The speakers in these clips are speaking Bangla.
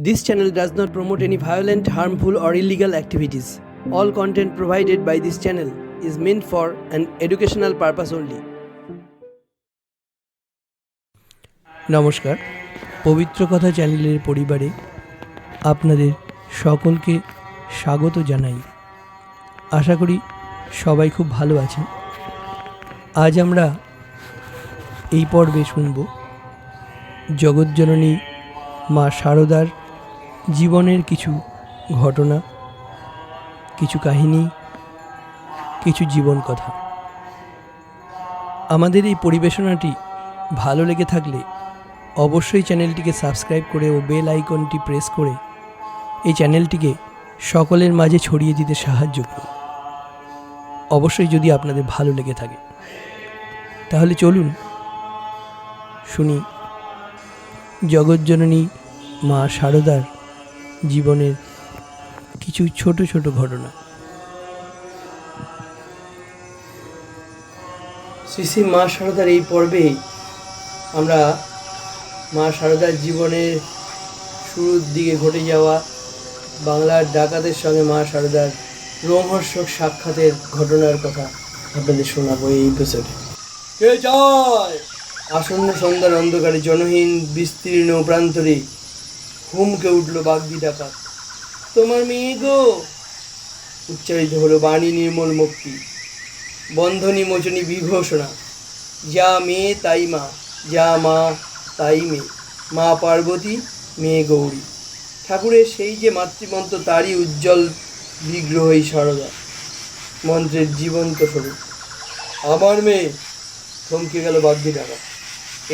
This channel does not promote any violent, harmful, or illegal activities. All content provided by this channel is meant for an educational purpose only. নমস্কার, পবিত্র কথা চ্যানেলের পরিবারে আপনাদের সকলকে স্বাগত জানাই। আশা করি সবাই খুব ভালো আছেন। আজ আমরা এই পর্বে শুনব জগৎজননী মা শারদার জীবনের কিছু ঘটনা, কিছু কাহিনী, কিছু জীবন কথা। আমাদের এই পরিবেশনাটি ভালো লেগে থাকলে অবশ্যই চ্যানেলটিকে সাবস্ক্রাইব করে ও বেল আইকনটি প্রেস করে এই চ্যানেলটিকে সকলের মাঝে ছড়িয়ে দিতে সাহায্য করুন। অবশ্যই যদি আপনাদের ভালো লেগে থাকে তাহলে চলুন শুনি জগৎজননী মা শারদার জীবনের কিছু ছোট ছোট ঘটনা। শ্রী শ্রী মা শারদার এই পর্বে আমরা মা শারদার জীবনের শুরুর দিকে ঘটে যাওয়া বাংলার ডাকাতের সঙ্গে মা শারদার রোমহর্ষক সাক্ষাতের ঘটনার কথা আপনাদের শোনাবো এই এপিসোডে। কে যায়? আসন্ন সন্ধ্যার অন্ধকারে জনহীন বিস্তীর্ণ প্রান্তরে হুমকে উঠল বাগদি ডাকাত। তোমার মেয়ে গো, উচ্চারিত হলো বাণী নির্মল মুক্তি, বন্ধনী মোচনী বিঘোষণা। যা মেয়ে তাই মা, যা মা তাই মেয়ে, মা পার্বতী মেয়ে গৌরী। ঠাকুরের সেই যে মাতৃমন্ত্র, তারই উজ্জ্বল বিগ্রহই শারদা, মন্ত্রের জীবন্ত স্বরূপ। আমার মেয়ে, থমকে গেল বাগদি ডাকাত।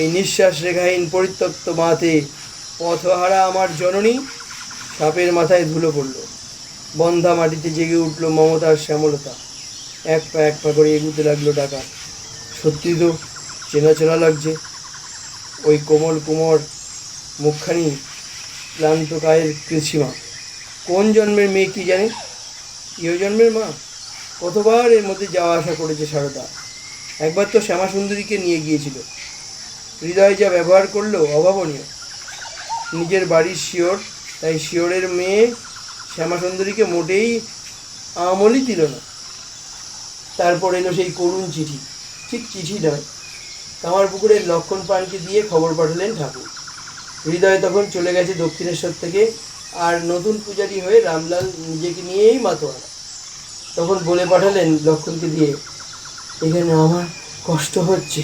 এই নিঃশ্বাস রেখাহীন পরিত্যক্ত মাথে পথহারা আমার জননী। সাপের মাথায় ধুলো পড়ল, বন্ধা মাটিতে জেগে উঠল মমতার শ্যামলতা। এক পা করে এগুতে লাগলো ডাকাত। সত্যি তো চেনা চেনা লাগছে, ওই কোমল কুমোর মুখখানি, ক্লান্ত কায়ের কৃষিমা। কোন জন্মের মেয়ে কি জানে? ইহ জন্মের মা। কতবার এর মধ্যে যাওয়া আসা করেছে শারদা। একবার তো শ্যামাসুন্দরীকে নিয়ে গিয়েছিল। হৃদয় যা ব্যবহার করলো অভাবনীয়। নিজের বাড়ির শিওর, তাই শিওরের মেয়ে শ্যামাসুন্দরীকে মোটেই আমলই দিল না। তারপর এলো সেই করুণ চিঠি, ঠিক চিঠি নয়, কামারপুকুরের লক্ষণ পানকে দিয়ে খবর পাঠালেন ঠাকুর। হৃদয় তখন চলে গেছে দক্ষিণেশ্বর থেকে, আর নতুন পূজারি হয়ে রামলাল নিজেকে নিয়েই মাতোয়ারা। তখন বলে পাঠালেন লক্ষণকে দিয়ে, এখানে আমার কষ্ট হচ্ছে।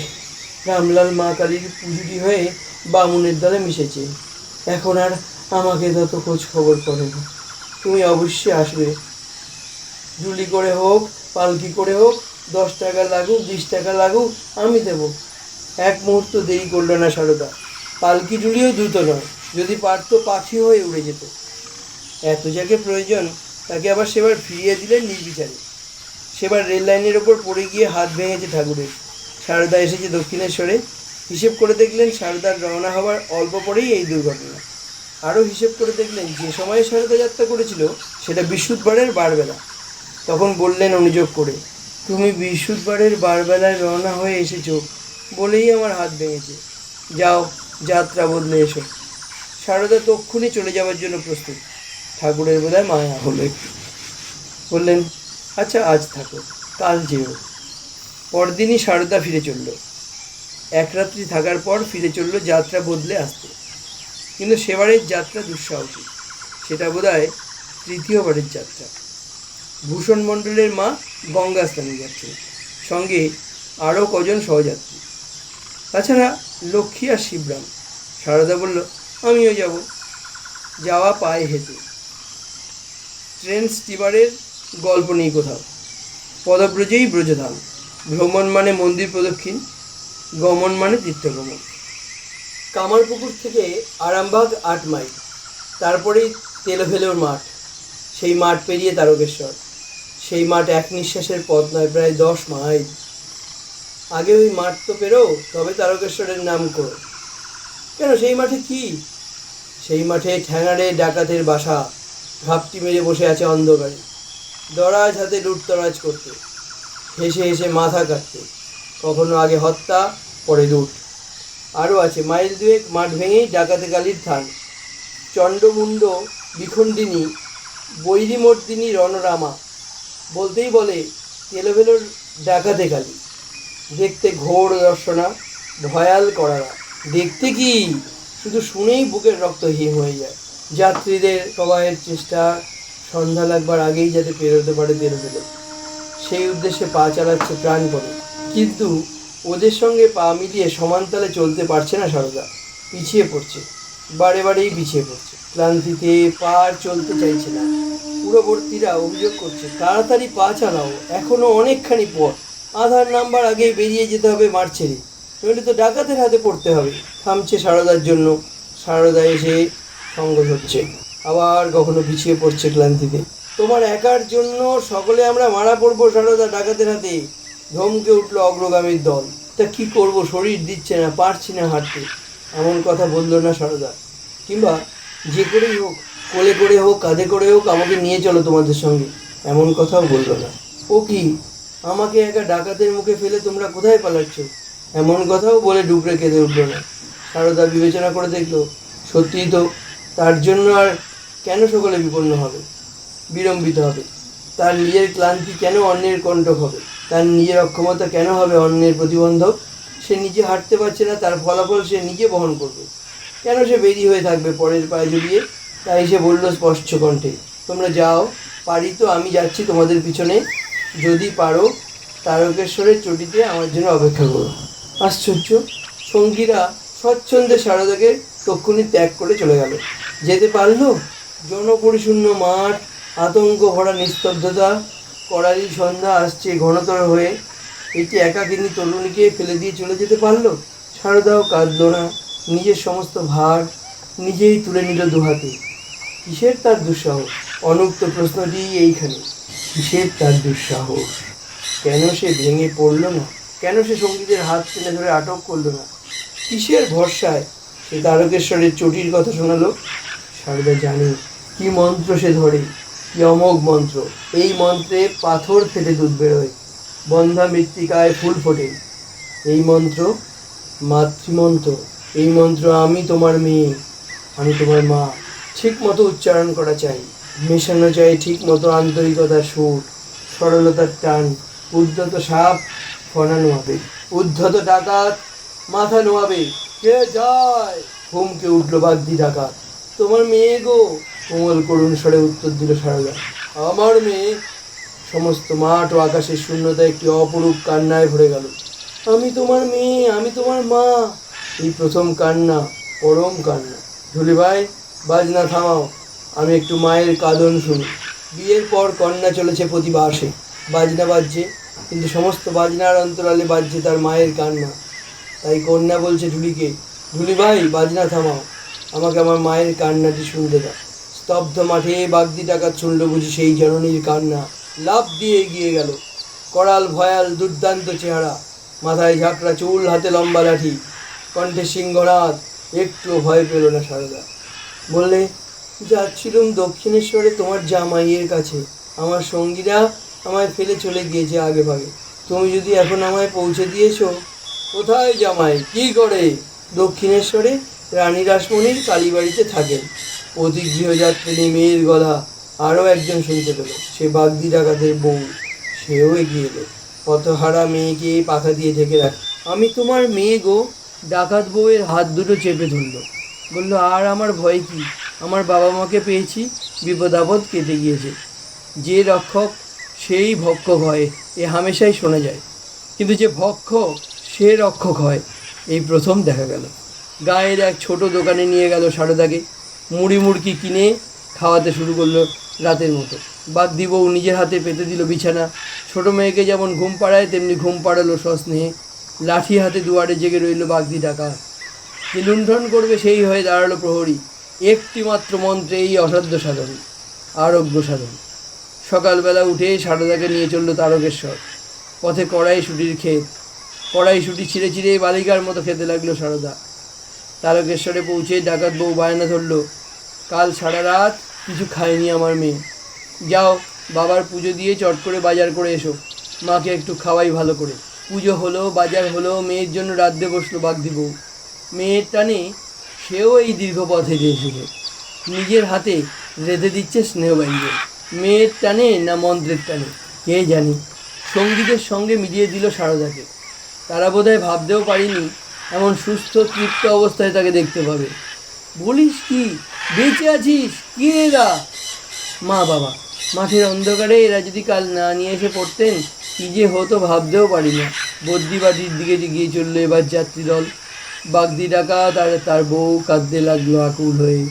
রামলাল মা কালীর পুজুরি হয়ে বামুনের দলে মিশেছে। এখন আর আমাকে তত খোঁজ খবর করে না। তুমি অবশ্যই আসবে। ঝুলি করে হোক, পালকি করে হোক, 10 টাকা লাগুক, 20 টাকা লাগুক, আমি দেব। এক মুহূর্ত দেরি করল না শারদা। পালকি ঝুলিও দ্রুত নয়, যদি পারত পাখি হয়ে উড়ে যেত। এত যাকে প্রয়োজন তাকে আবার সেবার ফিরিয়ে দিলেন নির্বিচারে। সেবার রেল লাইনের ওপর পড়ে গিয়ে হাত ভেঙেছে ঠাকুরের। শারদা এসেছে দক্ষিণেশ্বরে। হিসেব করে দেখলেন শারদার রওনা হওয়ার অল্প পরেই এই দুর্ঘটনা। আরও হিসেব করে দেখলেন যে সময়ে শারদা যাত্রা করেছিল সেটা বৃহস্পতিবারের বারবেলা। তখন বললেন অনুযোগ করে, তুমি বৃহস্পতিবারের বারবেলায় রওনা হয়ে এসেছো বলেই আমার হাত ভেঙেছে। যাও, যাত্রা বদলে এসো। শারদা তক্ষুনি চলে যাওয়ার জন্য প্রস্তুত। ঠাকুরের বোধহয় মায়া হলো একটু। বললেন, আচ্ছা আজ থাকো, কাল যেও। পরদিনই শারদা ফিরে চলল। এক রাত্রি থাকার পর ফিরে চলল যাত্রা বদলে আসতে। কিন্তু সেবারের যাত্রা দুঃসাহসী। সেটা বোধহয় তৃতীয়বারের যাত্রা। ভূষণ মণ্ডলের মা গঙ্গা স্নানে যাচ্ছে, সঙ্গে আরও কজন সহযাত্রী, তাছাড়া লক্ষ্মী আর শিবরাম। শারদা বলল, আমিও যাব। যাওয়া পায়ে হেঁটে। ট্রেন স্টিমারের গল্প নেই কোথাও। পদব্রজেই ব্রজধাম। ভ্রমণ মানে মন্দির প্রদক্ষিণ, গমন মানে তীর্থগমন। কামারপুকুর থেকে আরামবাগ 8 মাইল, তারপরেই তেলোভেলোর মাঠ। সেই মাঠ পেরিয়ে তারকেশ্বর। সেই মাঠ এক নিঃশ্বাসের পথ নয়, প্রায় 10 মাইল। আগে ওই মাঠ তো পেরো, তবে তারকেশ্বরের নাম করো। কেন, সেই মাঠে কি? সেই মাঠে ঠ্যাঙাড়ে ডাকাতের বাসা। ঘাপটি মেরে বসে আছে অন্ধকারে, দরাজ হাতে লুটতরাজ করতে, হেসে হেসে মাথা কাটতে। কখনো আগে হত্যা, পরে লুট। আরও আছে মাইল দুয়েক মাঠ ভেঙেই ডাকাতে কালির থান। চণ্ডমুণ্ড বিখণ্ডিনী বৈরিমর্দিনী রণরামা বলতেই বলে এলোভেলোর ডাকাতে কালী। দেখতে ঘোর দর্শনা, ভয়াল করারা। দেখতে কি, শুধু শুনেই বুকের রক্ত হিম হয়ে যায়। যাত্রীদের প্রবাহের চেষ্টা সন্ধ্যা লাগবার আগেই যাতে পেরোতে পারে এলোভেলো, সেই উদ্দেশ্যে পা চালাচ্ছে প্রাণপণে। কিন্তু ওদের সঙ্গে পা মিলিয়ে সমানতালে চলতে পারছে না সারদা। পিছিয়ে পড়ছে, বারে বারেই পিছিয়ে পড়ছে। ক্লান্তিতে পা আর চলতে চাইছে না। পূর্ববর্তীরা অভিযোগ করছে, তাড়াতাড়ি পা চালাও, এখনো অনেকখানি পথ। আধার নাম্বার আগেই বেরিয়ে যেতে হবে মাঠ ছেড়ে, নইলে তো ডাকাতের হাতে পড়তে হবে। থামছে সারদার জন্য। সারদা এসে সঙ্গ ধরছে, আবার কখনো পিছিয়ে পড়ছে ক্লান্তিতে। তোমার একার জন্য সকলে আমরা মারা পড়বো সারদা ডাকাতের হাতে। ধমকে উঠলো অগ্রগামীর দল। তা কি করব, শরীর দিচ্ছে না, পারছি না হাঁটতে। এমন কথা বললো না সারদা। কিংবা যে করেই হোক, কোলে করে হোক, কাঁধে করে হোক, আমাকে নিয়ে চলো তোমাদের সঙ্গে, এমন কথাও বললো না। ও কি, আমাকে একা ডাকাতের মুখে ফেলে তোমরা কোথায় পালাচ্ছ, এমন কথাও বলে ডুকরে কেঁদে উঠলো না। সারদা বিবেচনা করে দেখলো, সত্যিই তো, তার জন্য আর কেন সকলে বিপন্ন হবে, বিড়ম্বিত হবে? তার নিজের ক্লান্তি কেন অন্যের কণ্টক হবে? তার নিজের অক্ষমতা কেন হবে অন্যের প্রতিবন্ধক? সে নিজে হাঁটতে পারছে না, তার ফলাফল সে নিজে বহন করবে। কেন সে বেরি হয়ে থাকবে পরের পায়ে জড়িয়ে? তাই সে বলল স্পষ্ট কণ্ঠে, তোমরা যাও, পারি তো আমি যাচ্ছি তোমাদের পিছনে। যদি পারো তারকেশ্বরের চটিতে আমার জন্য অপেক্ষা করো। আশ্চর্য, সঙ্গীরা স্বচ্ছন্দে সারদাকে তক্ষুনি ত্যাগ করে চলে গেল। যেতে পারলো? জনপরিশূন্য মাঠ, আতঙ্ক ভরা নিস্তব্ধতা, কড়ালি সন্ধ্যা আসছে ঘনতর হয়ে। এটি একাকিনী তরুণীকে ফেলে দিয়ে চলে যেতে পারলো? সারদাও কাঁদল না, নিজের সমস্ত ভার নিজেই তুলে নিল দুহাতে। কিসের তার দুঃসাহস? অনুক্ত প্রশ্নটি এইখানে, কিসের তার দুঃসাহস? কেন সে ভেঙে পড়ল না? কেন সে সঙ্গীদের হাত টেনে ধরে আটক করলো না? কিসের ভরসায় সে তারকেশ্বরের চটির কথা শোনালো? সারদা জানে কি মন্ত্র সে ধরে, কি অমোঘ মন্ত্র। এই মন্ত্রে পাথর ফেটে দুধ বেরোয়, বন্ধা মৃত্তিকায় ফুল ফোটে। এই মন্ত্র মাতৃমন্ত্র। এই মন্ত্র আমি তোমার মেয়ে, আমি তোমার মা। ঠিক মতো উচ্চারণ করা চাই, মেশানো চাই ঠিক মতো আন্তরিকতার সুর, সরলতার টান। উদ্ধত সাপ ফনা নোয়াবে, উদ্ধত ডাকাত মাথা নোয়াবে। কে যায়? হুমকে উঠল বাগদি ডাকাত। তোমার মেয়ে গো, কোমল করুণ স্বরে উত্তর দিল সারদা। আমার মেয়ে। সমস্ত মাঠ ও আকাশের শূন্যতা একটি অপরূপ কান্নায় ভরে গেল। আমি তোমার মেয়ে, আমি তোমার মা। এই প্রথম কান্না, পরম কান্না। ঢুলি ভাই, বাজনা থামাও, আমি একটু মায়ের কাঁদন শুনি। বিয়ের পর কন্যা চলেছে প্রতি বাসে, বাজনা বাজছে, কিন্তু সমস্ত বাজনার অন্তরালে বাজছে তার মায়ের কান্না। তাই কন্যা বলছে ঢুলিকে, ঢুলি ভাই, বাজনা থামাও, আমাকে আমার মায়ের কান্নাটি শুনতে দাও। স্তব্ধ মাঠে বাগদি ডাকাত শুনল বুঝি সেই জননীর কান্না। লাফ দিয়ে এগিয়ে গেল। করাল ভয়াল দুর্দান্ত চেহারা, মাথায় ঝাঁকড়া চুল, হাতে লম্বা লাঠি, কণ্ঠে সিংহনাদ। একটুও ভয় পেল না সারদা। বললে, যাচ্ছিলুম দক্ষিণেশ্বরে তোমার জামাইয়ের কাছে। আমার সঙ্গীরা আমায় ফেলে চলে গিয়েছে আগে ভাগে। তুমি যদি এখন আমায় পৌঁছে দিয়েছো। কোথায় জামাই, কি করে? দক্ষিণেশ্বরে রানী রাসমণির কালীবাড়িতে থাকেন। অতি গৃহযাত্রিনী মেয়ের গলা আরও একজন শুনতে পেল, সে বাগদি ডাকাতের বউ। সেও এগিয়ে এলো, পথহারা মেয়েকে পাখা দিয়ে ঢেকে রাখ। আমি তোমার মেয়ে গো। ডাকাত বউয়ের হাত দুটো চেপে ধরল, বলল, আর আমার ভয় কি? আমার বাবা মাকে পেয়েছি, বিপদ আপদ কেটে গিয়েছে। যে রক্ষক সেই ভক্ষক হয়, এ হামেশাই শোনা যায়, কিন্তু যে ভক্ষক সে রক্ষক হয় এই প্রথম দেখা গেল। গায়ের এক ছোট দোকানে নিয়ে গেল সারদাকে। মুড়ি মুড়কি কিনে খাওয়াতে শুরু করলো রাতের মতো। বাগদি বউ নিজের হাতে পেতে দিল বিছানা। ছোট মেয়েকে যেমন ঘুম পাড়ায় তেমনি ঘুম পাড়ালো সস্নেহে। লাঠি হাতে দুয়ারে জেগে রইল বাগদি ডাকাত। যে লুণ্ঠন করবে সেই হয়ে দাঁড়ালো প্রহরী। একটি মাত্র মন্ত্রে এই অসাধ্য সাধন, আরোগ্য সাধন। সকালবেলা উঠে সারদাকে নিয়ে চলল তারকেশ্বর। পথে কড়াইশুঁটির ক্ষেত, কড়াইশুঁটি ছিঁড়ে ছিঁড়ে বালিকার মতো খেতে লাগলো সারদা। তারকেশ্বরে পৌঁছে ডাকাত বউ বায়না ধরল, কাল সারা রাত কিছু খায়নি আমার মেয়ে। যাও, বাবার পুজো দিয়ে চট করে বাজার করে এসো, মাকে একটু খাওয়াই ভালো করে। পুজো হলো, বাজার হলো, মেয়ের জন্য রাঁধতে বসলো বাগদি বউ। মেয়ের টানে সেও এই দীর্ঘ পথ হেঁটে এসেছে। নিজের হাতে রেঁধে দিচ্ছে স্নেহব্যঞ্জন। মেয়ের টানে না মন্ত্রের টানে কে জানি, সঙ্গীতের সঙ্গে মিলিয়ে দিল সারদাকে। তারা বোধহয় ভাবতেও পারিনি এমন সুস্থ তৃপ্ত অবস্থায় তাকে দেখতে পাবে। বলিস কি, বেঁচে আছিস? কি এরা? মা বাবা মাঠের অন্ধকারে এরা যদি কাল না নিয়ে এসে পড়তেন কী যে হতো ভাবতেও পারি না। বদ্যি বাটির দিকে গিয়ে চললো এবার যাত্রীদল। বাগদি ডাকাত আর তার বউ কাঁদতে লাগলো আকুল হয়ে।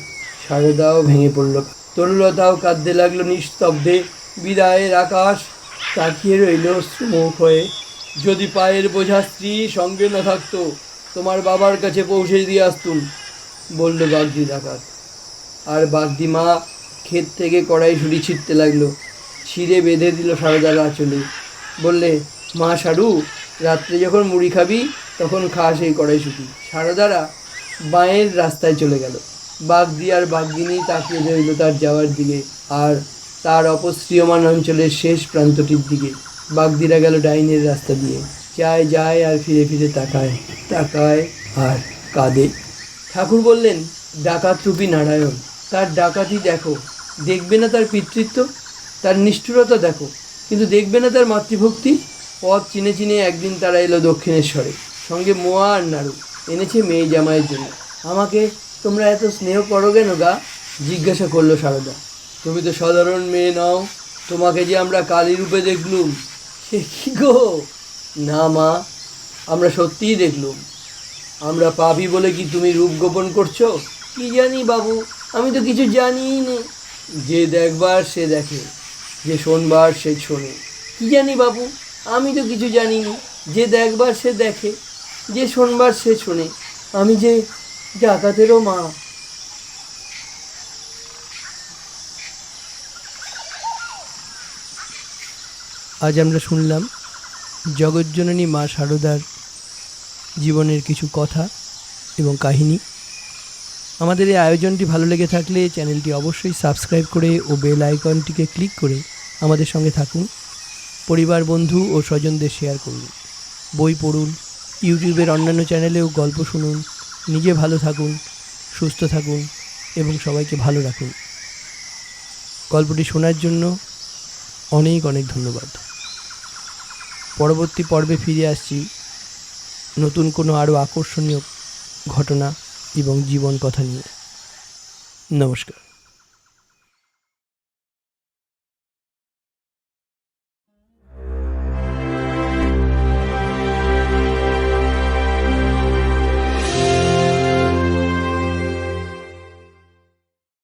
সারদাও ভেঙে পড়ল। তরুলতাও কাঁদতে লাগলো নিস্তব্ধে। বিদায়ের আকাশ তাকিয়ে রইল শ্রমুখ হয়ে। যদি পায়ের বোঝা স্ত্রী সঙ্গে না থাকতো, তোমার বাবার কাছে পৌঁছে দিয়ে আসতুম, বলল বাগদি ডাকাত। আর বাগদি মা ক্ষেত থেকে কড়াইশুঁটি ছিঁড়তে লাগলো। ছিঁড়ে বেঁধে দিল সারদার আঁচলে। বললে, মা সারু, রাত্রে যখন মুড়ি খাবি তখন খা সেই কড়াইশুঁটি। সারদারা বাঁয়ের রাস্তায় চলে গেল। বাগদি আর বাগদিনী তাকিয়ে রইল তার যাওয়ার দিকে, আর তার অপসৃয়মান অঞ্চলের শেষ প্রান্তটির দিকে। বাগদিরা গেল ডাইনের রাস্তা দিয়ে। যায় যায় আর ফিরে ফিরে তাকায়, তাকায় আর কাঁদে। ঠাকুর বললেন, ডাকাতরূপী নারায়ণ, তার ডাকাতি দেখো, দেখবে না তার পিতৃত্ব, তার নিষ্ঠুরতা দেখো, কিন্তু দেখবে না তার মাতৃভক্তি। পথ চিনে চিনে একদিন তারা এলো দক্ষিণেশ্বরে। সঙ্গে মোয়া আর নাড়ু এনেছে মেয়ে জামাইয়ের জন্য। আমাকে তোমরা এত স্নেহ করো কেন গা? জিজ্ঞাসা করলো সারদা। তুমি তো সাধারণ মেয়ে নাও, তোমাকে যে আমরা কালী রূপে দেখলুম। সে কি গো? না মা, আমরা সত্যিই দেখলুম। আমরা পাপি বলে কি তুমি রূপ গোপন করছো? কি জানি বাবু, আমি তো কিছু জানিই নে। যে দেখবার সে দেখে, যে শোনবার সে শোনে। কি জানি বাবু, আমি তো কিছু জানিনি। যে দেখবার সে দেখে, যে শোনবার সে শোনে। আমি যে ডাকাতেরও মা। আজ আমরা শুনলাম জগজ্জননী মা সারদার জীবনের কিছু কথা এবং কাহিনী। আমাদের এই আয়োজনটি ভালো লেগে থাকলে চ্যানেলটি অবশ্যই সাবস্ক্রাইব করে ও বেল আইকনটিকে ক্লিক করে আমাদের সঙ্গে থাকুন। পরিবার, বন্ধু ও স্বজনদের শেয়ার করুন। বই পড়ুন, ইউটিউবের অন্যান্য চ্যানেলেও গল্প শুনুন। নিজে ভালো থাকুন, সুস্থ থাকুন এবং সবাইকে ভালো রাখুন। গল্পটি শোনার জন্য অনেক অনেক ধন্যবাদ। পরবর্তী পর্বে ফিরে আসছি নতুন কোনো আরও আকর্ষণীয় ঘটনা এবং জীবন কথা নিয়ে। নমস্কার।